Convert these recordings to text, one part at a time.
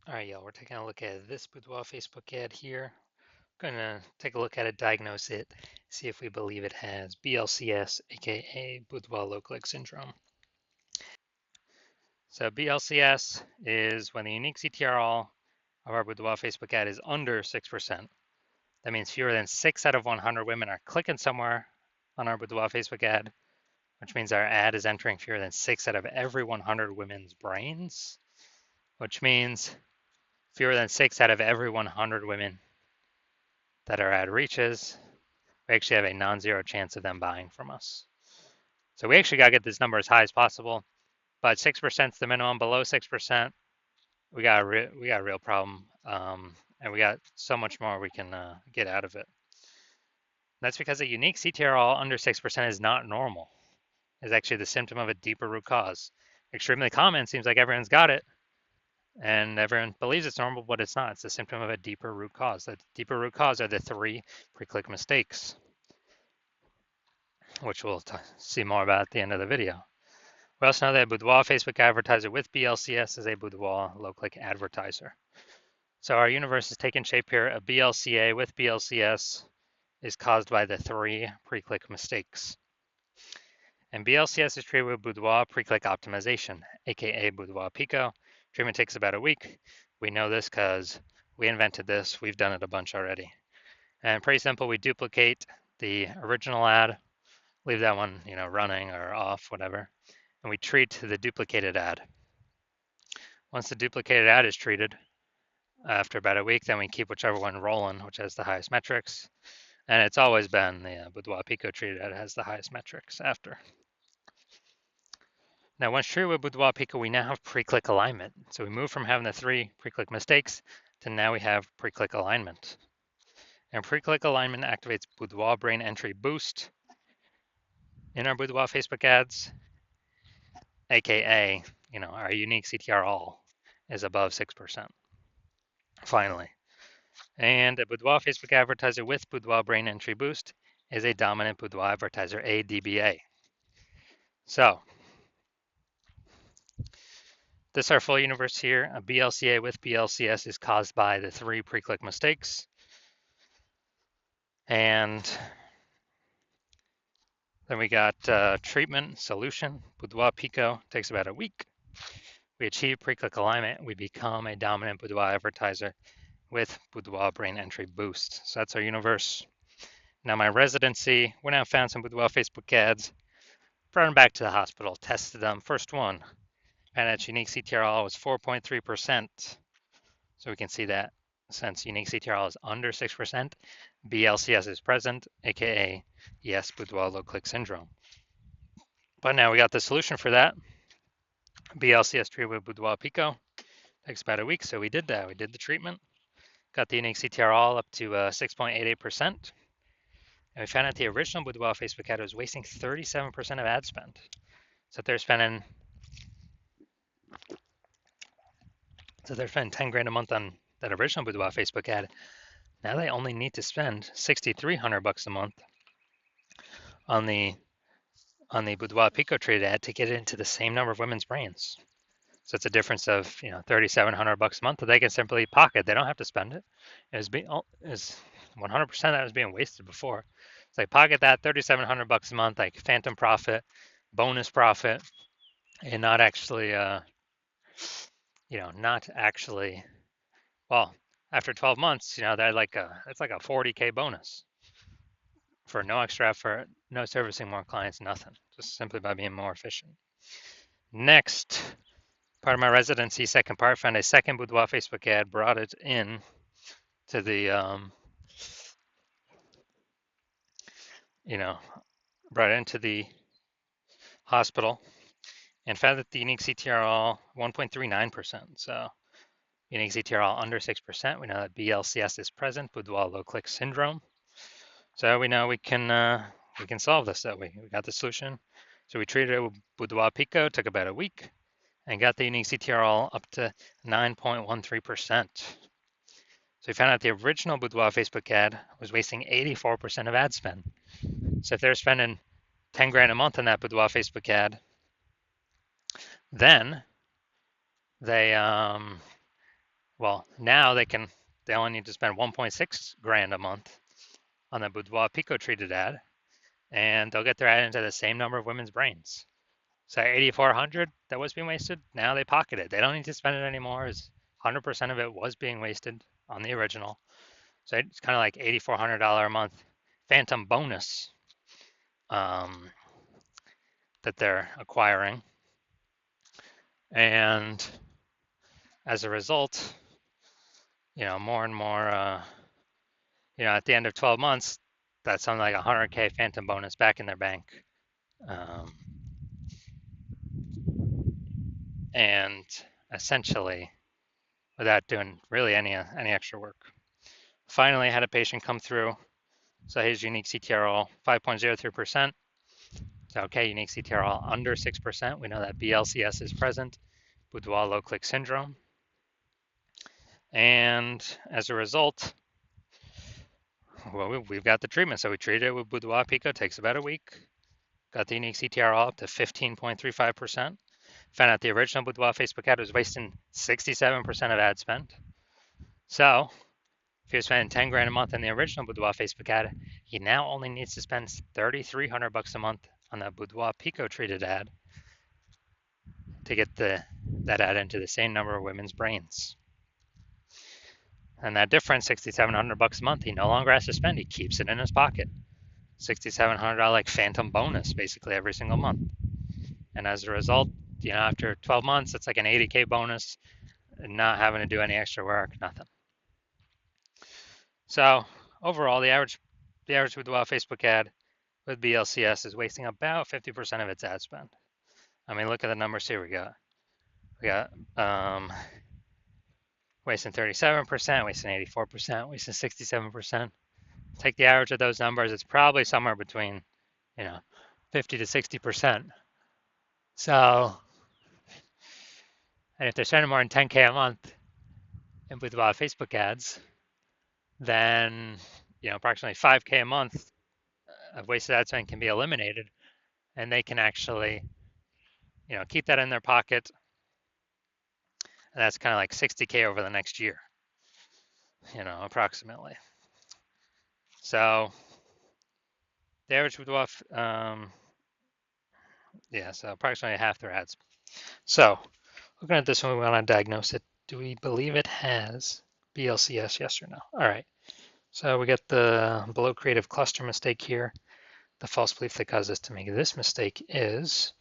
All right, y'all, we're taking a look at this Boudoir Facebook ad here. Going to take a look at it, diagnose it, see if we believe it has BLCS, aka Boudoir low click syndrome. So BLCS is when the unique CTRL of our Boudoir Facebook ad is under 6%. That means fewer than 6 out of 100 women are clicking somewhere on our Boudoir Facebook ad, which means our ad is entering fewer than 6 out of every 100 women's brains, which means fewer than 6 out of every 100 women that our ad reaches, we actually have a non-zero chance of them buying from us. So we actually got to get this number as high as possible, but 6% is the minimum. Below 6%, we got a real problem, and we got so much more we can get out of it. That's because a unique CTRL under 6% is not normal. It's actually the symptom of a deeper root cause. Extremely common, seems like everyone's got it, and everyone believes it's normal, but it's not. It's a symptom of a deeper root cause. The deeper root cause are the 3 pre-click mistakes, which we'll see more about at the end of the video. We also know that a Boudoir Facebook advertiser with BLCS is a Boudoir low-click advertiser. So our universe is taking shape here. A BLCA with BLCS is caused by the 3 pre-click mistakes. And BLCS is treated with Boudoir pre-click optimization, aka Boudoir Pico. Treatment takes about a week. We know this because we invented this. We've done it a bunch already. And pretty simple, we duplicate the original ad, leave that one, running or off, whatever, and we treat the duplicated ad. Once the duplicated ad is treated, after about a week, then we keep whichever one rolling, which has the highest metrics. And it's always been the Boudoir Pico treated ad has the highest metrics after. Now, once treated with Boudoir Pico, we now have pre-click alignment. So we move from having the 3 pre-click mistakes to now we have pre-click alignment. And pre-click alignment activates Boudoir brain entry boost in our Boudoir Facebook ads, aka, our unique CTR all is above 6%. Finally. And a Boudoir Facebook advertiser with Boudoir brain entry boost is a dominant Boudoir advertiser, a DBA. So this is our full universe here. A BLCA with BLCS is caused by the 3 pre-click mistakes. And then we got treatment, solution. Boudoir Pico takes about a week. We achieve pre-click alignment. We become a dominant Boudoir advertiser with Boudoir brain entry boost. So that's our universe. Now my residency, we now found some Boudoir Facebook ads, brought them back to the hospital, tested them. First one, and its unique CTRL was 4.3%. So we can see that since unique CTRL is under 6%, BLCS is present, aka yes, Boudoir low click syndrome. But now we got the solution for that. BLCS treated with Boudoir Pico. Takes about a week, so we did that. We did the treatment, got the unique CTRL up to 6.88%. And we found out the original Boudoir Facebook ad was wasting 37% of ad spend. So they're spending 10 grand a month on that original Boudoir Facebook ad. Now they only need to spend $6,300 a month on the Boudoir Pico treated ad to get it into the same number of women's brains. So it's a difference of $3,700 a month that they can simply pocket. They don't have to spend it. Is 100% that was being wasted before. So they pocket that $3,700 a month, like phantom profit, bonus profit, and not actually, well, after 12 months, they're it's like a 40K bonus for no extra effort, no servicing more clients, nothing, just simply by being more efficient. Next, part of my residency, second part, found a second Boudoir Facebook ad, brought it in to the, brought it into the hospital and found that the unique CTRL 1.39%. So unique CTRL under 6%. We know that BLCS is present, Boudoir low click syndrome. So we know we can solve this that way. We got the solution. So we treated it with Boudoir Pico, took about a week, and got the unique CTRL up to 9.13%. So we found out the original Boudoir Facebook ad was wasting 84% of ad spend. So if they're spending 10 grand a month on that Boudoir Facebook ad, then they Well, now they only need to spend 1.6 grand a month on the Boudoir Pico treated ad, and they'll get their ad into the same number of women's brains. So 8,400 that was being wasted, now they pocket it. They don't need to spend it anymore. 100% of it was being wasted on the original. So it's kind of like $8,400 a month phantom bonus um, that they're acquiring. And as a result, more and more, at the end of 12 months, that's something like 100K phantom bonus back in their bank. Um, and essentially, without doing really any extra work. Finally, I had a patient come through. So his unique CTRL 5.03%. So okay, unique CTRL under 6%. We know that BLCS is present, Boudoir low click syndrome. And as a result, well, we've got the treatment. So we treated it with Boudoir Pico, takes about a week. Got the unique CTRL up to 15.35%. Found out the original Boudoir Facebook ad was wasting 67% of ad spend. So if you're spending 10 grand a month on the original Boudoir Facebook ad, he now only needs to spend 3,300 bucks a month on the Boudoir Pico treated ad to get that ad into the same number of women's brains. And that difference, 6,700 bucks a month, he no longer has to spend. He keeps it in his pocket. $6,700 like phantom bonus basically every single month. And as a result, after 12 months, it's like an 80K bonus, not having to do any extra work, nothing. So overall, the average Boudoir Facebook ad with BLCS is wasting about 50% of its ad spend. I mean, look at the numbers here. We got wasting 37%, wasting 84%, wasting 67%. Take the average of those numbers, it's probably somewhere between 50 to 60%. So, and if they're spending more than 10K a month in Boudoir Facebook ads, then approximately 5K a month of wasted ad spend can be eliminated, and they can actually keep that in their pocket. And that's kind of like 60K over the next year, approximately. So the average Boudoir, so approximately half their ads. So looking at this one, we want to diagnose it. Do we believe it has BLCS, yes or no? All right. So we get the below creative cluster mistake here. The false belief that caused us to make this mistake is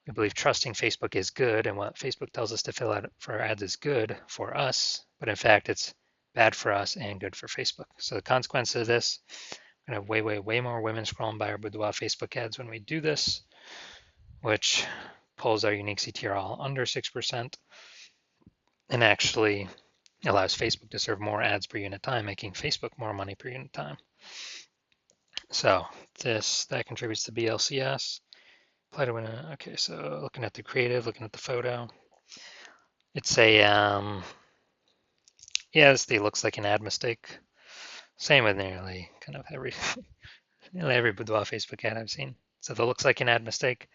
we believe trusting Facebook is good, and what Facebook tells us to fill out for our ads is good for us, but in fact it's bad for us and good for Facebook. So the consequence of this, we're going to have way more women scrolling by our Boudoir Facebook ads when we do this, which pulls our unique CTRL under 6% and actually allows Facebook to serve more ads per unit time, making Facebook more money per unit time. So that contributes to BLCS. Apply to win. Okay, so looking at the creative, looking at the photo, it's a yes, it looks like an ad mistake. Same with nearly kind of every Boudoir Facebook ad I've seen. So that looks like an ad mistake.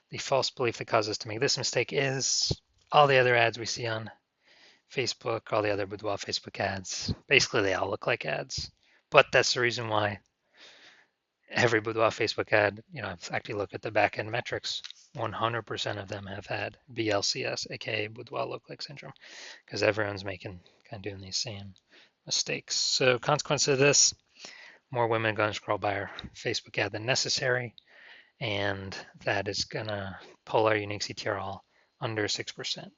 The false belief that causes us to make this mistake is all the other ads we see on Facebook, all the other Boudoir Facebook ads. Basically, they all look like ads. But that's the reason why every Boudoir Facebook ad, I've actually looked at the back-end metrics. 100% of them have had BLCS, aka Boudoir low click syndrome, because everyone's kind of doing these same mistakes. So consequence of this, more women are going to scroll by our Facebook ad than necessary, and that is going to pull our unique CTRL under 6%.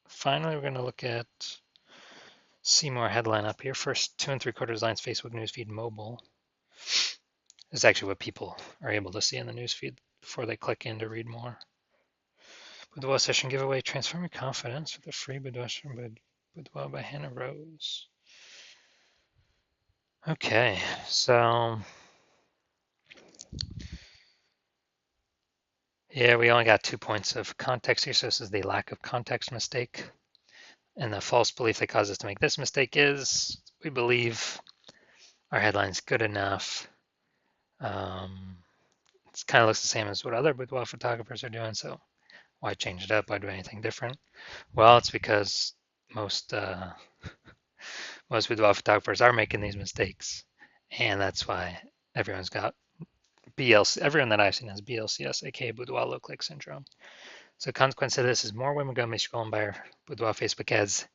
Finally, we're going to look at see more headline up here. First 2 3/4 lines Facebook newsfeed mobile. This is actually what people are able to see in the newsfeed before they click in to read more. Boudoir session giveaway, transform your confidence with a free Boudoir by Hannah Rose. Okay, so yeah, we only got 2 points of context here, so this is the lack of context mistake. And the false belief that caused us to make this mistake is we believe our headline's good enough. It kind of looks the same as what other boudoir photographers are doing, so why change it up? Why do anything different? Well, it's because most most boudoir photographers are making these mistakes, and that's why everyone's got BLC. Everyone that I've seen has BLCS, aka boudoir low click syndrome. So the consequence of this is more women going to be scrolling by our boudoir Facebook ads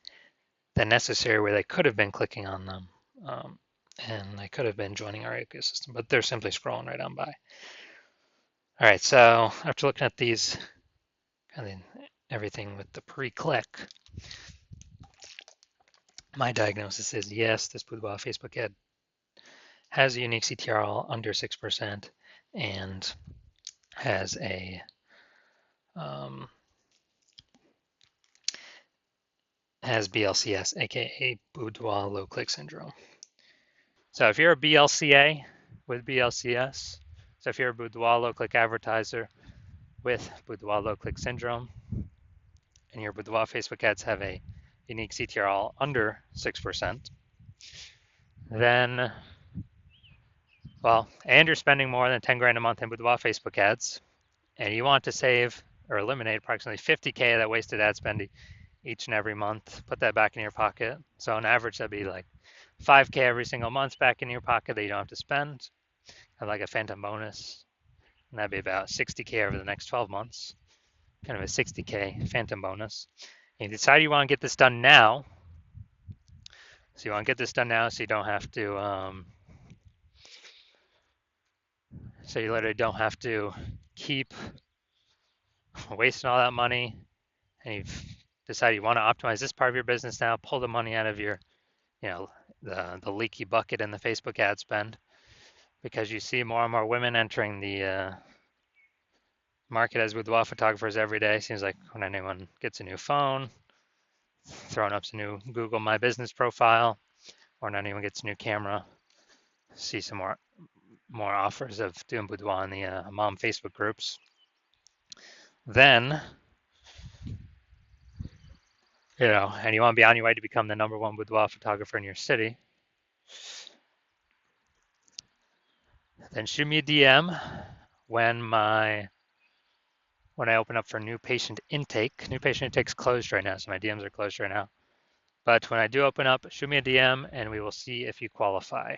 than necessary, where they could have been clicking on them, and they could have been joining our ecosystem, but they're simply scrolling right on by. All right, so after looking at these, kind of everything with the pre-click, my diagnosis is yes, this boudoir Facebook ad has a unique CTRL under 6% and has a has BLCS, aka boudoir low click syndrome. So if you're a BLCA with BLCS, so if you're a boudoir low click advertiser with boudoir low click syndrome, and your boudoir Facebook ads have a unique CTRL under 6%, then, well, and you're spending more than 10 grand a month in boudoir Facebook ads, and you want to save or eliminate approximately 50K of that wasted ad spend each and every month, put that back in your pocket. So on average, that'd be like 5K every single month back in your pocket that you don't have to spend, kind of like a phantom bonus. And that'd be about 60K over the next 12 months, kind of a 60K phantom bonus. And you decide you want to get this done now. So you want to get this done now so you don't have to, so you literally don't have to keep wasting all that money, and you've decided you want to optimize this part of your business now, pull the money out of your, the leaky bucket in the Facebook ad spend, because you see more and more women entering the market as boudoir photographers every day. Seems like when anyone gets a new phone, throwing up some new Google My Business profile, or when anyone gets a new camera, see some more offers of doing boudoir in the mom Facebook groups. Then, and you want to be on your way to become the #1 boudoir photographer in your city, then shoot me a DM when I open up for new patient intake. New patient intake's closed right now, so my DMs are closed right now. But when I do open up, shoot me a DM and we will see if you qualify.